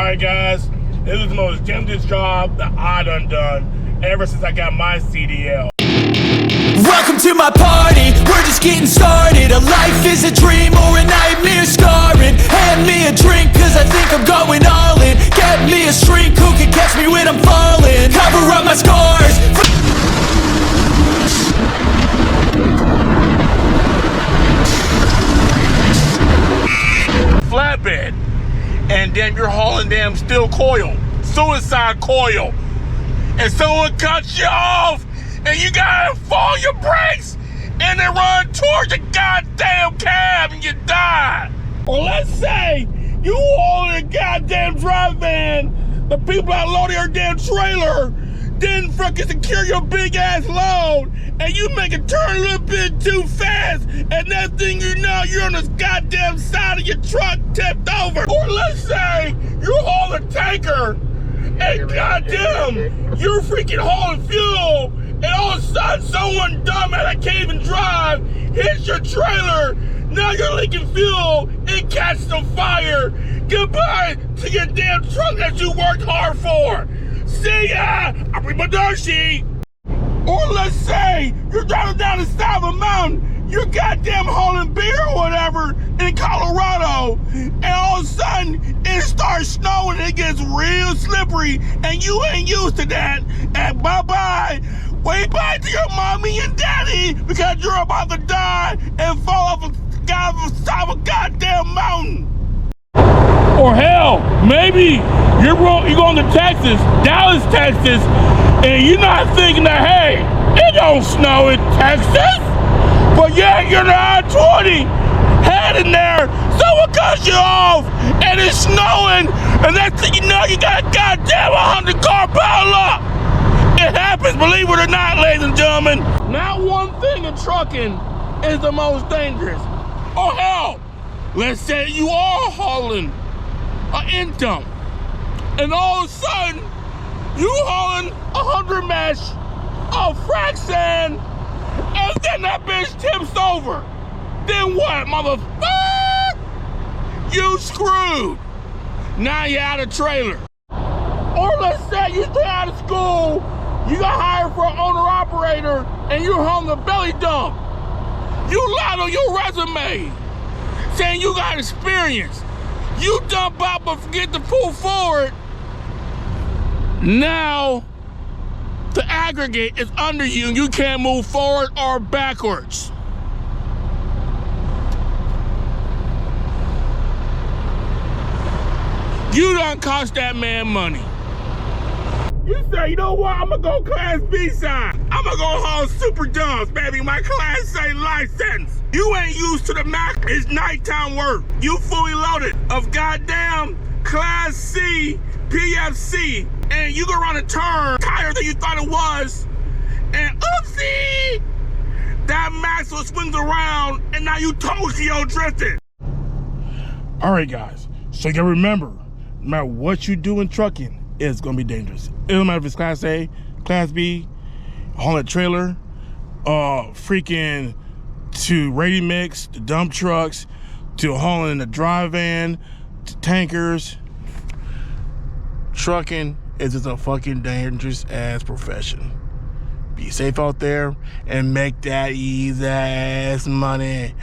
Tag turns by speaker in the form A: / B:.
A: Alright guys, this is the most dangerous job that I done ever since I got my CDL.
B: Welcome to my party, we're just getting started. A life is a dream or a nightmare scarring. Hand me a drink cause I think I'm going all in. Get me a shrink who can catch me when I'm falling. Cover up my scars.
A: Flatbed, and then you're hauling damn steel coil, suicide coil, and someone cuts you off and you gotta fall your brakes and then run towards the goddamn cab and you die. Or let's say you hauling a goddamn drive van, the people that loaded your damn trailer didn't fucking secure your big ass load, and you make it turn a little bit too fast, and next thing you know, you're on this goddamn side of your truck tipped over. Or let's say you're hauling a tanker, and goddamn, you're freaking hauling fuel, and all of a sudden someone dumb that can't even drive hits your trailer. Now you're leaking fuel, it catches on fire. Goodbye to your damn truck that you worked hard for. See ya, arrivederci. Or let's say you're driving down the side of a mountain, you're goddamn hauling beer or whatever in Colorado, and all of a sudden it starts snowing and it gets real slippery, and you ain't used to that, and bye-bye. Wave bye to your mommy and daddy because you're about to die and fall off the side of a goddamn mountain. Or hell, maybe you're going to Texas, Dallas, Texas, and you're not thinking that, hey, it don't snow in Texas. But yeah, you're on the I-20 heading there, someone cuts you off, and it's snowing, and next thing you know, you got a goddamn 100-car pileup. It happens, believe it or not, ladies and gentlemen. Not one thing in trucking is the most dangerous. Or hell, let's say you are hauling an end dump, and all of a sudden, you hauling 100 mesh of frac sand, and then that bitch tips over. Then what, motherfucker? You screwed. Now you're out of trailer. Or let's say you stay out of school, you got hired for an owner-operator, and you're hauling a belly dump. You lied on your resume, saying you got experience. You dump out but forget to pull forward. Now, the aggregate is under you and you can't move forward or backwards. You done cost that man money. You say, you know what, I'm gonna go Class B side. I'm gonna go haul super dumps, baby, my Class A license. You ain't used to the Mac, it's nighttime work. You fully loaded of goddamn Class C PFC, and you go around a turn higher than you thought it was, and oopsie, that Maxwell swings around, and now you Tokyo drifting. All right, guys, so you gotta remember, no matter what you do in trucking, it's gonna be dangerous. It don't matter if it's Class A, Class B, hauling a trailer, freaking to ready mix, to dump trucks, to hauling a dry van, to tankers. Trucking is just a fucking dangerous ass profession. Be safe out there and make that easy ass money.